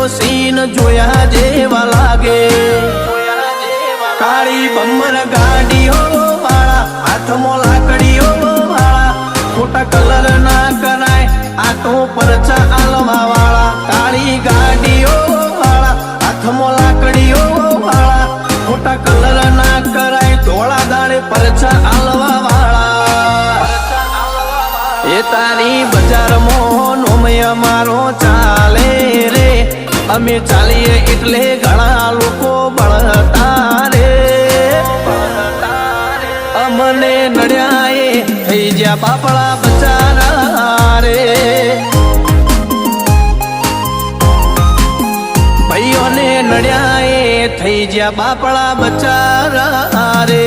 scene જોયા જેવા લાગે કાળી બમ્બર ગાડીઓ વાળા હાથમાં લાકડીઓ વાળા ખોટા કલર ના કરાય આ તો પરચા આલવા વાળા કાળી ગાડીઓ વાળા હાથમાં લાકડીઓ વાળા ખોટા કલર ના કરાય ધોળા દાડે પરચા આલવા વાળા એ તારી બજારમાં નોમય મારો ચાલે રે અમે ચાલીએ એટલે ઘણા લોકો બળતા રે અમને નડ્યા એ થઈ જ્યાં બાપડા બચારા રે ભાઈઓને નડ્યા એ થઈ જ્યાં બાપડા બચારા રે